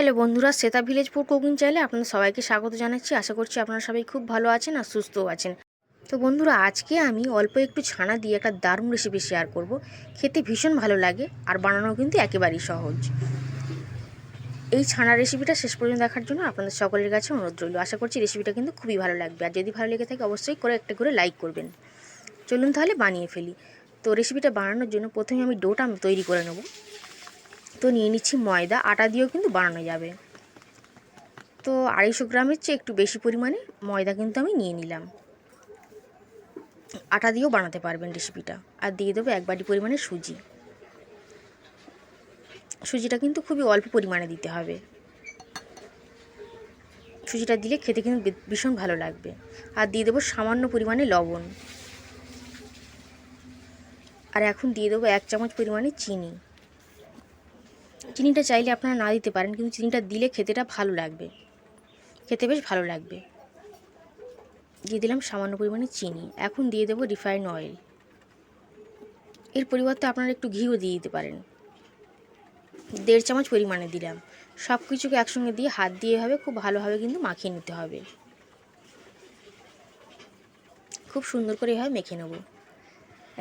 Hello বন্ধুরা, Shweta village food cooking চ্যানেলে আপনাদের সবাইকে স্বাগত জানাচ্ছি। আশা করছি আপনারা সবাই খুব ভালো আছেন আর সুস্থও আছেন। তো বন্ধুরা, আজকে আমি অল্প একটু ছানা দিয়ে একটা দারুণ রেসিপি শেয়ার করব। খেতে ভীষণ ভালো লাগে আর বানানো কিন্তু একেবারেই সহজ। এই ছানা রেসিপিটা শেষ পর্যন্ত দেখার জন্য আপনাদের সকলের কাছে অনুরোধ রইল। আশা করছি রেসিপিটা কিন্তু খুবই ভালো লাগবে, আর যদি ভালো লেগে থাকে অবশ্যই একটা করে লাইক করবেন। চলুন তাহলে বানিয়ে ফেলি। তো রেসিপিটা বানানোর জন্য প্রথমে আমি ডোটা তৈরি করে নেব। তো নিয়ে নিচ্ছি ময়দা, আটা দিয়েও কিন্তু বানানো যাবে। তো 250 গ্রামের চেয়ে একটু বেশি পরিমাণে ময়দা কিন্তু আমি নিয়ে নিলাম। আটা দিয়েও বানাতে পারবেন রেসিপিটা। আর দিয়ে দেবো 1 বাটি পরিমাণে সুজি। সুজিটা কিন্তু খুবই অল্প পরিমাণে দিতে হবে। সুজিটা দিলে খেতে কিন্তু ভীষণ ভালো লাগবে। আর দিয়ে দেবো সামান্য পরিমাণে লবণ। আর এখন দিয়ে দেবো 1 চামচ পরিমাণে চিনি। চিনিটা চাইলে আপনারা না দিতে পারেন, কিন্তু চিনিটা দিলে খেতেটা ভালো লাগবে, খেতে বেশ ভালো লাগবে। দিয়ে দিলাম সামান্য পরিমাণে চিনি। এখন দিয়ে দেবো রিফাইন্ড অয়েল। এর পরিবর্তে আপনারা একটু ঘিও দিয়ে দিতে পারেন। 1.5 চামচ পরিমাণে দিলাম। সব কিছুকে একসঙ্গে দিয়ে হাত দিয়ে খুব ভালোভাবে কিন্তু মাখিয়ে নিতে হবে। খুব সুন্দর করে এভাবে মেখে নেব।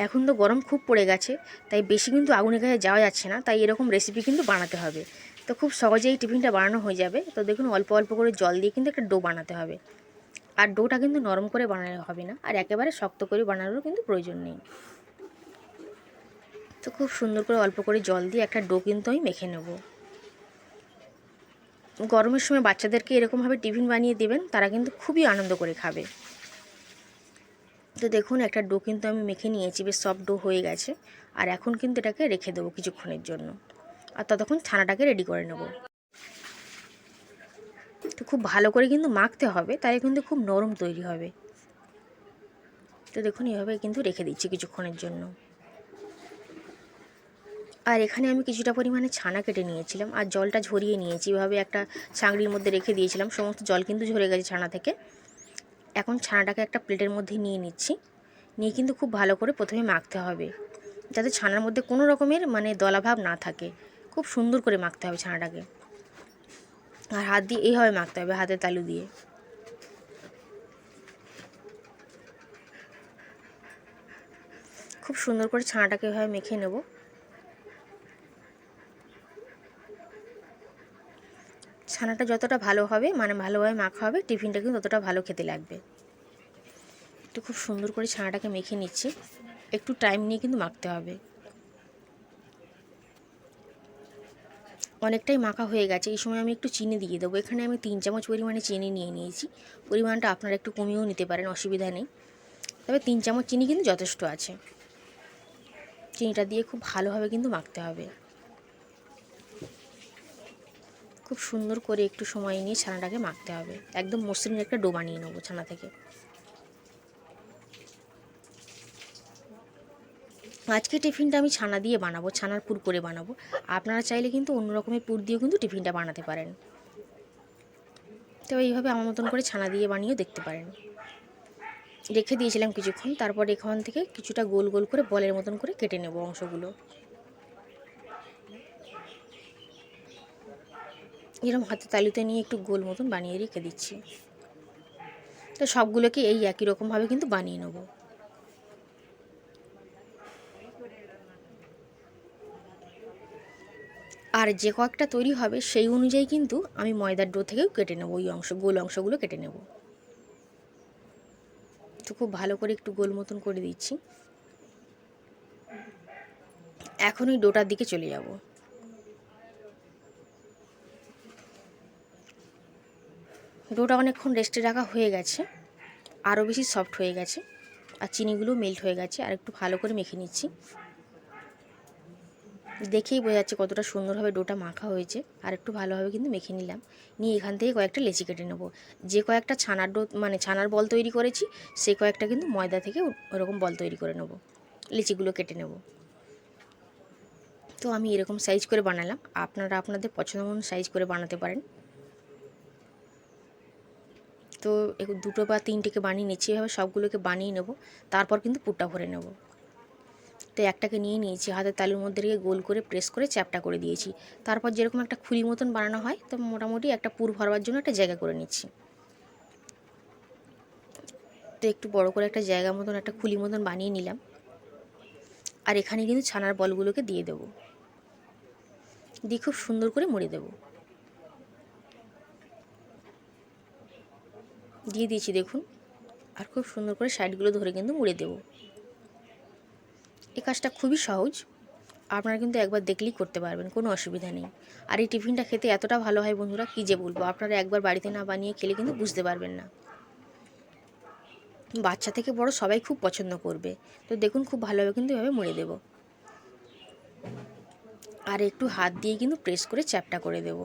এখন তো গরম খুব পড়ে গেছে, তাই বেশি কিন্তু আগুনের কাছে যাওয়া যাচ্ছে না, তাই এরকম রেসিপি কিন্তু বানাতে হবে। তো খুব সহজেই টিফিনটা বানানো হয়ে যাবে। তো দেখুন, অল্প অল্প করে জল দিয়ে কিন্তু একটা ডো বানাতে হবে। আর ডোটা কিন্তু নরম করে বানানো হবে না, আর একেবারে শক্ত করে বানানোরও কিন্তু প্রয়োজন নেই। তো খুব সুন্দর করে অল্প করে জল দিয়ে একটা ডো কিন্তু আমি মেখে নেব। গরমের সময় বাচ্চাদেরকে এরকমভাবে টিফিন বানিয়ে দেবেন, তারা কিন্তু খুবই আনন্দ করে খাবে। তো দেখুন, একটা ডো কিন্তু আমি মেখে নিয়েছি, বেশ সফট ডো হয়ে গেছে। আর এখন কিন্তু এটাকে রেখে দেবো কিছুক্ষণের জন্য। আর ততক্ষণ ছানাটাকে রেডি করে নেব। তো খুব ভালো করে কিন্তু মাখতে হবে, তাহলে কিন্তু খুব নরম তৈরি হবে। তো দেখুন, এভাবে কিন্তু রেখে দিচ্ছি কিছুক্ষণের জন্য। আর এখানে আমি কিছুটা পরিমাণে ছানা কেটে নিয়েছিলাম আর জলটা ঝরিয়ে নিয়েছি। এভাবে একটা ছাঁকনির মধ্যে রেখে দিয়েছিলাম, সমস্ত জল কিন্তু ঝরে গেছে ছানা থেকে। এখন ছানাটাকে একটা প্লেটের মধ্যে নিয়ে নিচ্ছি। নিয়ে কিন্তু খুব ভালো করে প্রথমে মাখতে হবে, যাতে ছানার মধ্যে কোনো রকমের দলাভাব না থাকে। খুব সুন্দর করে মাখতে হবে ছানাটাকে। আর হাত দিয়ে এইভাবে মাখতে হবে, হাতের তালু দিয়ে। খুব সুন্দর করে ছানাটাকে এভাবে মেখে নেব। ছানাটা যতটা ভালো হবে, ভালোভাবে মাখা হবে, টিফিনটা কিন্তু ততটা ভালো খেতে লাগবে। একটু খুব সুন্দর করে ছানাটাকে মেখে নিচ্ছি। একটু টাইম নিয়ে কিন্তু মাখতে হবে। অনেকটাই মাখা হয়ে গেছে। এই সময় আমি একটু চিনি দিয়ে দেবো। এখানে আমি 3 চামচ পরিমাণে চিনি নিয়ে নিয়েছি। পরিমাণটা আপনারা একটু কমিয়েও নিতে পারেন, অসুবিধা নেই। তবে 3 চামচ চিনি কিন্তু যথেষ্ট আছে। চিনিটা দিয়ে খুব ভালোভাবে কিন্তু মাখতে হবে। খুব সুন্দর করে একটু সময় নিয়ে ছানাটাকে মাখতে হবে। একদম মসৃণ একটা ডো বানিয়ে নেবো ছানা থেকে। আজকে টিফিনটা আমি ছানা দিয়ে বানাবো, ছানার পুর করে বানাবো। আপনারা চাইলে কিন্তু অন্য রকমের পুর দিয়েও কিন্তু টিফিনটা বানাতে পারেন। তো এইভাবে আমার মতন করে ছানা দিয়ে বানিয়েও দেখতে পারেন। রেখে দিয়েছিলাম কিছুক্ষণ, তারপর এখান থেকে কিছুটা গোল গোল করে বলের মতন করে কেটে নেব অংশগুলো। এরকম হাতে তালুতে নিয়ে একটু গোল মতন বানিয়ে রেখে দিচ্ছি। তো সবগুলোকে এই একই রকমভাবে কিন্তু বানিয়ে নেব। আর যে কয়েকটা তৈরি হবে সেই অনুযায়ী কিন্তু আমি ময়দার ডো থেকেও কেটে নেব, ওই গোল অংশগুলো কেটে নেব। তো খুব ভালো করে একটু গোল মতন করে দিচ্ছি। এখন ওই ডোটার দিকে চলে যাব। ডোটা অনেকক্ষণ রেস্টে রাখা হয়ে গেছে, আরও বেশি সফট হয়ে গেছে। আর চিনিগুলো মেল্ট হয়ে গেছে। আর একটু ভালো করে মেখে নিচ্ছি। দেখেই বোঝা যাচ্ছে কতটা সুন্দরভাবে ডোটা মাখা হয়েছে। আর একটু ভালোভাবে কিন্তু মেখে নিলাম। নিয়ে এখান থেকে কয়েকটা লেচি কেটে নেব। যে কয়েকটা ছানার ডো ছানার বল তৈরি করেছি, সেই কয়েকটা কিন্তু ময়দা থেকে ওরকম বল তৈরি করে নেব। লেচিগুলো কেটে নেব। তো আমি এরকম সাইজ করে বানালাম, আপনারা আপনাদের পছন্দ মতো সাইজ করে বানাতে পারেন। তো 2 বা 3টেকে বানিয়ে নিচ্ছি। এভাবে সবগুলোকে বানিয়ে নেব, তারপর কিন্তু পুরটা ভরে নেব। তো তো একটাকে নিয়ে নিয়েছি, হাতের তালুর মধ্যে রেখে গোল করে প্রেস করে চ্যাপটা করে দিয়েছি। তারপর যেরকম একটা খুলি মতন বানানো হয়, তো মোটামুটি একটা পুর ভরবার জন্য একটা জায়গা করে নিচ্ছি। তো একটু বড় করে একটা জায়গা মতন একটা খুলি মতন বানিয়ে নিলাম। আর এখানে কিন্তু ছানার বলগুলোকে দিয়ে দেবো, দিয়ে খুব সুন্দর করে মুড়ে দেবো। দিয়ে দিয়েছি দেখুন, আর খুব সুন্দর করে সাইডগুলো ধরে কিন্তু মুড়ে দেবো। এই কাজটা খুবই সহজ, আপনারা কিন্তু একবার দেখলেই করতে পারবেন, কোনো অসুবিধা নেই। আর এই টিফিনটা খেতে এতটা ভালো হয় বন্ধুরা, কী যে বলবো, আপনারা একবার বাড়িতে না বানিয়ে খেলে কিন্তু বুঝতে পারবেন না। বাচ্চা থেকে বড় সবাই খুব পছন্দ করবে। তো দেখুন খুব ভালোভাবে কিন্তু এভাবে মুড়ে দেব, আর একটু হাত দিয়ে কিন্তু প্রেস করে চ্যাপটা করে দেব।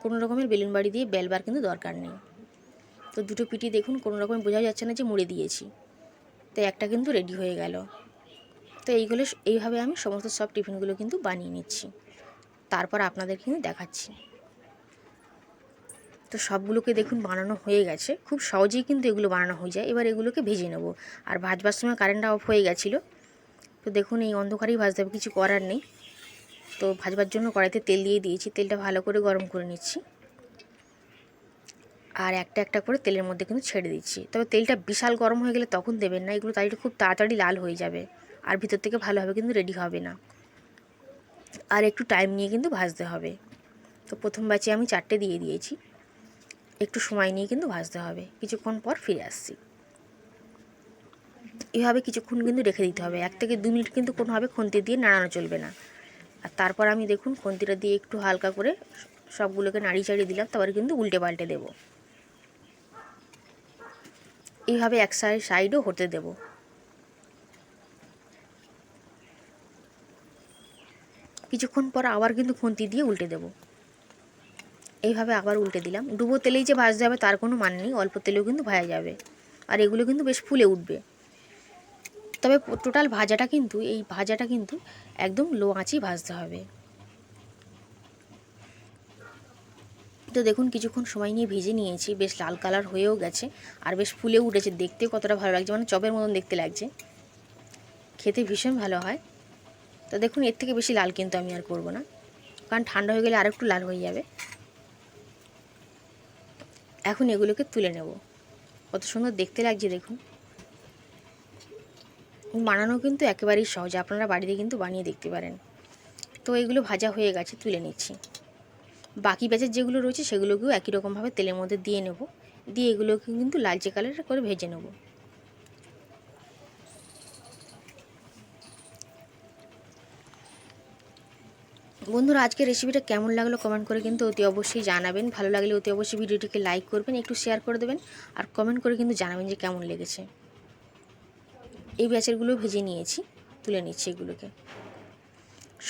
কোনো রকমের বেলুন বাড়ি দিয়ে বেলবার কিন্তু দরকার নেই। তো দুটো পিঠি দেখুন কোনো রকম বোঝা যাচ্ছে না যে মুড়ে দিয়েছি। তো একটা কিন্তু রেডি হয়ে গেল। তো এইভাবে আমি সমস্ত সব টিফিনগুলো কিন্তু বানিয়ে নিচ্ছি, তারপর আপনাদের কিন্তু দেখাচ্ছি। তো সবগুলোকে দেখুন বানানো হয়ে গেছে, খুব সহজেই কিন্তু এগুলো বানানো হয়ে যায়। এবার এগুলোকে ভেজে নেব। আর ভাজবার সময় কারেন্টটা অফ হয়ে গেছিলো, তো দেখুন এই অন্ধকারেই ভাজতে হবে, কিছু করার নেই। তো ভাজবার জন্য কড়াইতে তেল দিয়ে দিয়েছি, তেলটা ভালো করে গরম করে নিচ্ছি। আর একটা একটা করে তেলের মধ্যে কিন্তু ছেড়ে দিচ্ছি। তবে তেলটা বিশাল গরম হয়ে গেলে তখন দেবেন না, এগুলো তাই খুব তাড়াতাড়ি লাল হয়ে যাবে, আর ভিতর থেকে ভালোভাবে কিন্তু রেডি হবে না। আর একটু টাইম নিয়ে কিন্তু ভাজতে হবে। তো প্রথম ব্যাচে আমি 4টে দিয়ে দিয়েছি, একটু সময় নিয়ে কিন্তু ভাজতে হবে। কিছুক্ষণ পর ফিরে আসছি। এভাবে কিছুক্ষণ কিন্তু রেখে দিতে হবে, 1 থেকে 2 মিনিট কিন্তু কোনোভাবে খুন্তি দিয়ে নাড়ানো চলবে না। আর তারপর আমি দেখুন খুন্তিটা দিয়ে একটু হালকা করে সবগুলোকে নাড়িয়ে চাড়িয়ে দিলাম, তারপরে কিন্তু উল্টে পাল্টে দেবো। এইভাবে এক সাইডও হতে দেব। কিছুক্ষণ পর আবার কিন্তু খুন্তি দিয়ে উল্টে দেব। এইভাবে আবার উল্টে দিলাম। ডুবো তেলেই যে ভাজতে হবে তার কোনো মানে নেই, অল্প তেলেও কিন্তু ভাজা যাবে। আর এগুলো কিন্তু বেশ ফুলে উঠবে। তবে টোটাল ভাজাটা কিন্তু একদম লো আঁচেই ভাজতে হবে। তো দেখুন কিছুক্ষণ সময় নিয়ে ভেজে নিয়েছি, বেশ লাল কালার হয়েও গেছে, আর বেশ ফুলে উঠেছে, দেখতেও কতটা ভালো লাগছে, মানে চপের মতন দেখতে লাগছে, খেতে ভীষণ ভালো হয়। তো দেখুন এর থেকে বেশি লাল কিন্তু আমি আর করব না, কারণ ঠান্ডা হয়ে গেলে আরেকটু লাল হয়ে যাবে। এখন এগুলোকে তুলে নেব। কত সুন্দর দেখতে লাগছে দেখুন। বানানো কিন্তু একেবারেই সহজ, আপনারা বাড়িতে কিন্তু বানিয়ে দেখতে পারেন। তো এগুলো ভাজা হয়ে গেছে, তুলে নিচ্ছি। বাকি ব্যাচের যেগুলো রয়েছে সেগুলোকেও একই রকমভাবে তেলের মধ্যে দিয়ে নেব, দিয়ে এগুলোকে কিন্তু লালচে কালার করে ভেজে নেব। বন্ধুরা আজকের রেসিপিটা কেমন লাগলো কমেন্ট করে কিন্তু অতি অবশ্যই জানাবেন। ভালো লাগলে অতি অবশ্যই ভিডিওটিকে লাইক করবেন, একটু শেয়ার করে দেবেন, আর কমেন্ট করে কিন্তু জানাবেন যে কেমন লেগেছে। এই ব্যাচেরগুলো ভেজে নিয়েছি, তুলে নিচ্ছি এগুলোকে।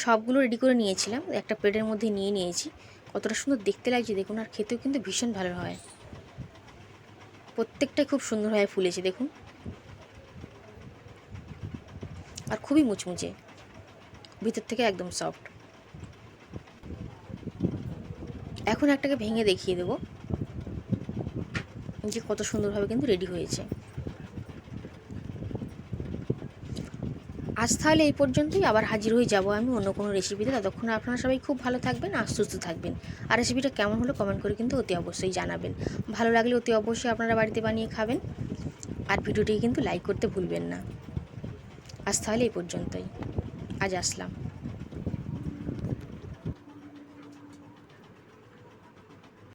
সবগুলো রেডি করে নিয়েছিলাম, একটা প্লেটের মধ্যে নিয়ে নিয়েছি। কতটা সুন্দর দেখতে লাগছে দেখুন, আর খেতেও কিন্তু ভীষণ ভালো হয়। প্রত্যেকটাই খুব সুন্দরভাবে ফুলেছে দেখুন, আর খুবই মুচমুচে, ভিতর থেকে একদম সফট। এখন একটাকে ভেঙে দেখিয়ে দেবো যে কত সুন্দরভাবে কিন্তু রেডি হয়েছে। আজ তাহলে এই পর্যন্তই, আবার হাজির হয়ে যাব আমি অন্য কোনো রেসিপিতে। ততক্ষণে আপনারা সবাই খুব ভালো থাকবেন আর সুস্থ থাকবেন। আর রেসিপিটা কেমন হলো কমেন্ট করে কিন্তু অতি অবশ্যই জানাবেন। ভালো লাগলে অতি অবশ্যই আপনারা বাড়িতে বানিয়ে খাবেন, আর ভিডিওটিকে কিন্তু লাইক করতে ভুলবেন না। আজ তাহলে এই পর্যন্তই, আজ আসলাম।